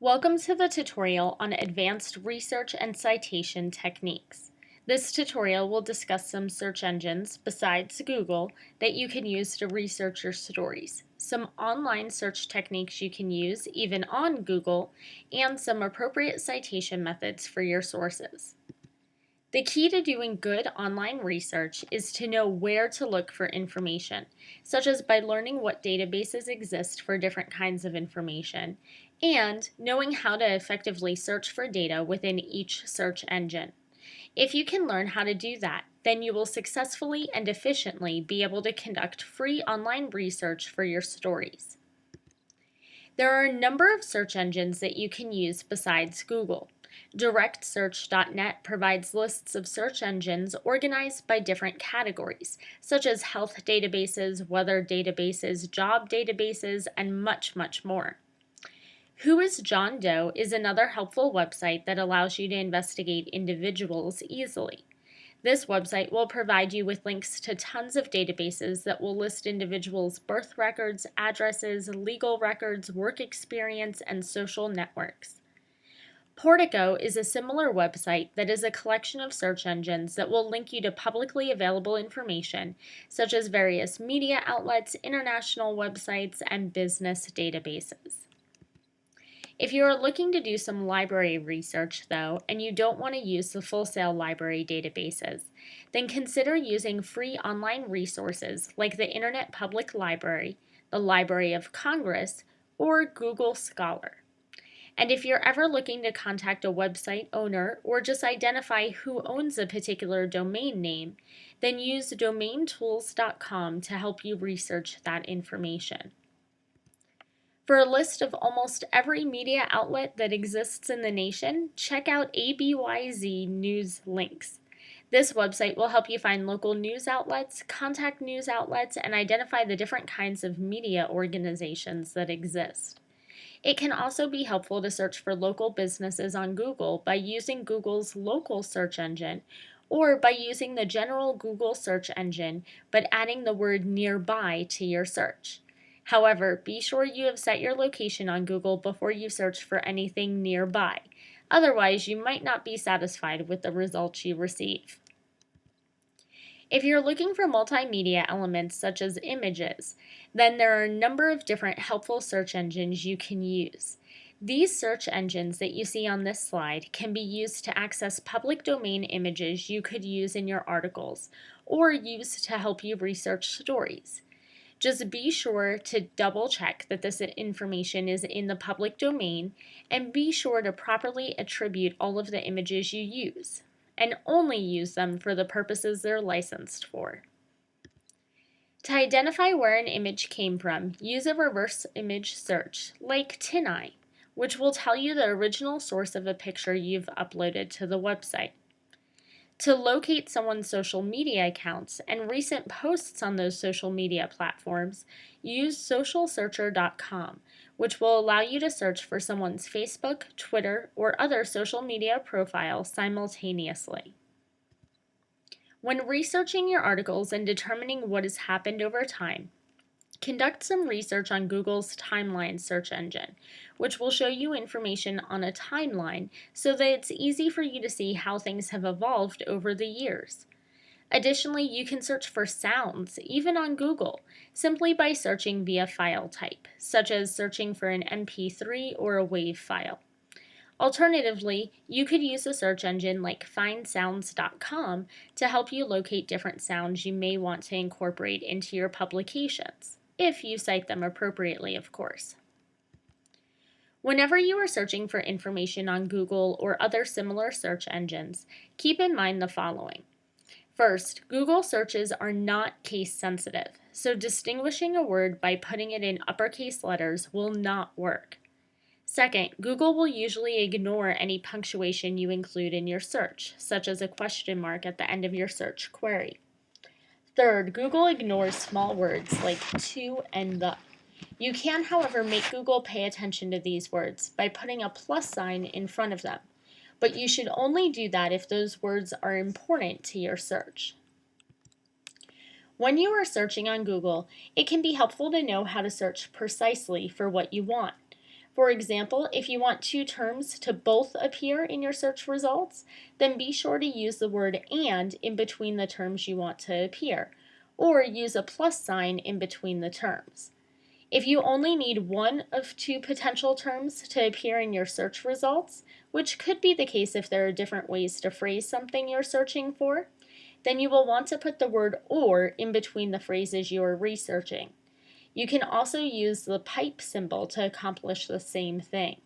Welcome to the tutorial on advanced research and citation techniques. This tutorial will discuss some search engines besides Google that you can use to research your stories, some online search techniques you can use even on Google, and some appropriate citation methods for your sources. The key to doing good online research is to know where to look for information, such as by learning what databases exist for different kinds of information, and knowing how to effectively search for data within each search engine. If you can learn how to do that, then you will successfully and efficiently be able to conduct free online research for your stories. There are a number of search engines that you can use besides Google. DirectSearch.net provides lists of search engines organized by different categories, such as health databases, weather databases, job databases, and much more. Who is John Doe is another helpful website that allows you to investigate individuals easily. This website will provide you with links to tons of databases that will list individuals' birth records, addresses, legal records, work experience, and social networks. Portico is a similar website that is a collection of search engines that will link you to publicly available information, such as various media outlets, international websites, and business databases. If you are looking to do some library research, though, and you don't want to use the full-sale library databases, then consider using free online resources like the Internet Public Library, the Library of Congress, or Google Scholar. And if you're ever looking to contact a website owner or just identify who owns a particular domain name, then use domaintools.com to help you research that information. For a list of almost every media outlet that exists in the nation, check out ABYZ News Links. This website will help you find local news outlets, contact news outlets, and identify the different kinds of media organizations that exist. It can also be helpful to search for local businesses on Google by using Google's local search engine or by using the general Google search engine but adding the word nearby to your search. However, be sure you have set your location on Google before you search for anything nearby. Otherwise, you might not be satisfied with the results you receive. If you're looking for multimedia elements such as images, then there are a number of different helpful search engines you can use. These search engines that you see on this slide can be used to access public domain images you could use in your articles or use to help you research stories. Just be sure to double check that this information is in the public domain and be sure to properly attribute all of the images you use, and only use them for the purposes they're licensed for. To identify where an image came from, use a reverse image search, like TinEye, which will tell you the original source of a picture you've uploaded to the website. To locate someone's social media accounts and recent posts on those social media platforms, use socialsearcher.com, which will allow you to search for someone's Facebook, Twitter, or other social media profile simultaneously. When researching your articles and determining what has happened over time, conduct some research on Google's timeline search engine, which will show you information on a timeline so that it's easy for you to see how things have evolved over the years. Additionally, you can search for sounds, even on Google, simply by searching via file type, such as searching for an MP3 or a WAV file. Alternatively, you could use a search engine like findsounds.com to help you locate different sounds you may want to incorporate into your publications, if you cite them appropriately, of course. Whenever you are searching for information on Google or other similar search engines, keep in mind the following. First, Google searches are not case sensitive, so distinguishing a word by putting it in uppercase letters will not work. Second, Google will usually ignore any punctuation you include in your search, such as a question mark at the end of your search query. Third, Google ignores small words like to and the. You can, however, make Google pay attention to these words by putting a plus sign in front of them, but you should only do that if those words are important to your search. When you are searching on Google, it can be helpful to know how to search precisely for what you want. For example, if you want two terms to both appear in your search results, then be sure to use the word "and" in between the terms you want to appear, or use a plus sign in between the terms. If you only need one of two potential terms to appear in your search results, which could be the case if there are different ways to phrase something you're searching for, then you will want to put the word "or" in between the phrases you are researching. You can also use the pipe symbol to accomplish the same thing.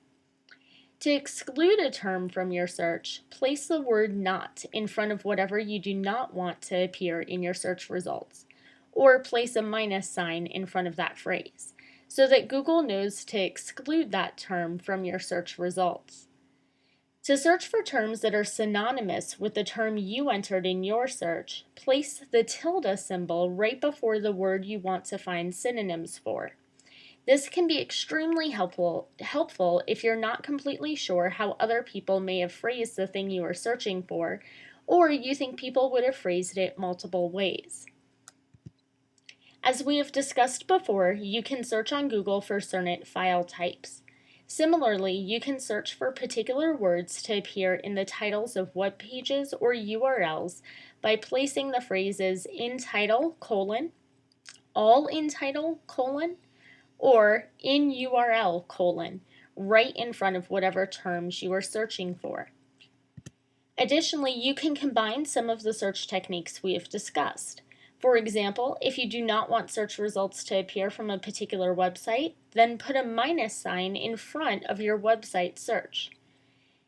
To exclude a term from your search, place the word "not" in front of whatever you do not want to appear in your search results, or place a minus sign in front of that phrase, so that Google knows to exclude that term from your search results. To search for terms that are synonymous with the term you entered in your search, place the tilde symbol right before the word you want to find synonyms for. This can be extremely helpful if you're not completely sure how other people may have phrased the thing you are searching for, or you think people would have phrased it multiple ways. As we have discussed before, you can search on Google for certain file types. Similarly, you can search for particular words to appear in the titles of web pages or URLs by placing the phrases "in title, all in title, or "in URL, right in front of whatever terms you are searching for. Additionally, you can combine some of the search techniques we have discussed. For example, if you do not want search results to appear from a particular website, then put a minus sign in front of your website search.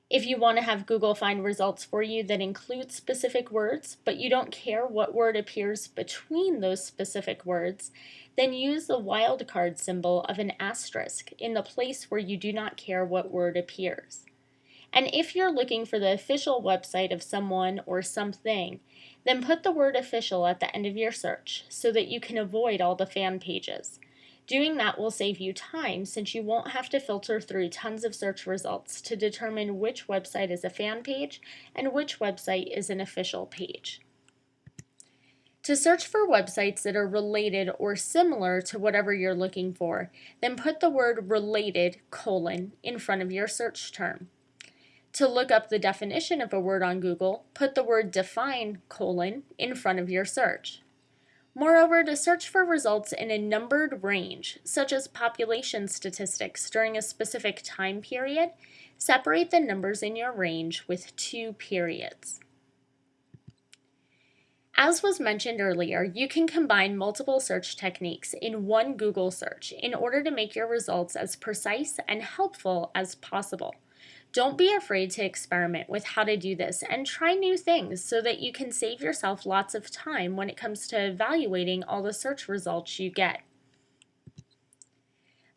If you want to have Google find results for you that include specific words, but you don't care what word appears between those specific words, then use the wildcard symbol of an asterisk in the place where you do not care what word appears. And if you're looking for the official website of someone or something, then put the word "official" at the end of your search so that you can avoid all the fan pages. Doing that will save you time since you won't have to filter through tons of search results to determine which website is a fan page and which website is an official page. To search for websites that are related or similar to whatever you're looking for, then put the word "related, in front of your search term. To look up the definition of a word on Google, put the word "define, in front of your search. Moreover, to search for results in a numbered range, such as population statistics during a specific time period, separate the numbers in your range with 2 periods. As was mentioned earlier, you can combine multiple search techniques in one Google search in order to make your results as precise and helpful as possible. Don't be afraid to experiment with how to do this and try new things so that you can save yourself lots of time when it comes to evaluating all the search results you get.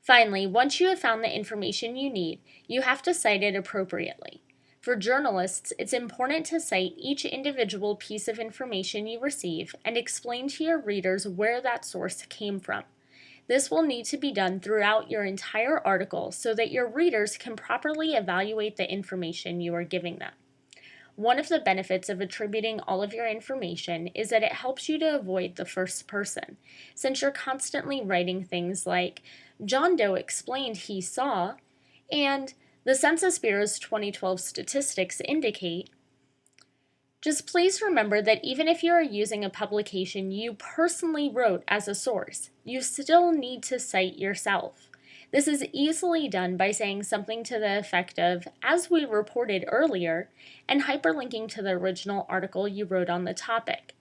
Finally, once you have found the information you need, you have to cite it appropriately. For journalists, it's important to cite each individual piece of information you receive and explain to your readers where that source came from. This will need to be done throughout your entire article so that your readers can properly evaluate the information you are giving them. One of the benefits of attributing all of your information is that it helps you to avoid the first person, since you're constantly writing things like, "John Doe explained he saw," and "the Census Bureau's 2012 statistics indicate." Just please remember that even if you are using a publication you personally wrote as a source, you still need to cite yourself. This is easily done by saying something to the effect of, "as we reported earlier," and hyperlinking to the original article you wrote on the topic.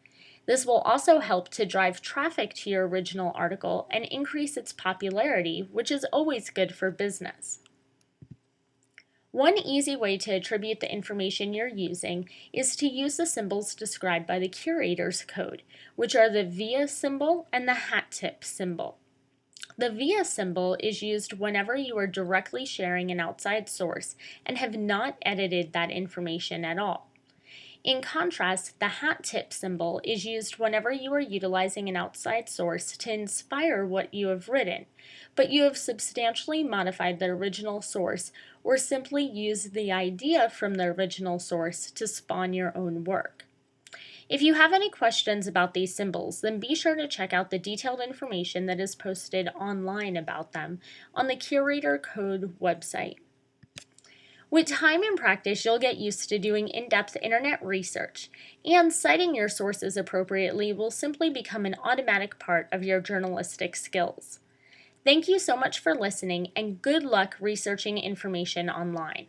This will also help to drive traffic to your original article and increase its popularity, which is always good for business. One easy way to attribute the information you're using is to use the symbols described by the curator's code, which are the via symbol and the hat tip symbol. The via symbol is used whenever you are directly sharing an outside source and have not edited that information at all. In contrast, the hat tip symbol is used whenever you are utilizing an outside source to inspire what you have written, but you have substantially modified the original source or simply used the idea from the original source to spawn your own work. If you have any questions about these symbols, then be sure to check out the detailed information that is posted online about them on the Curator Code website. With time and practice, you'll get used to doing in-depth internet research, and citing your sources appropriately will simply become an automatic part of your journalistic skills. Thank you so much for listening, and good luck researching information online.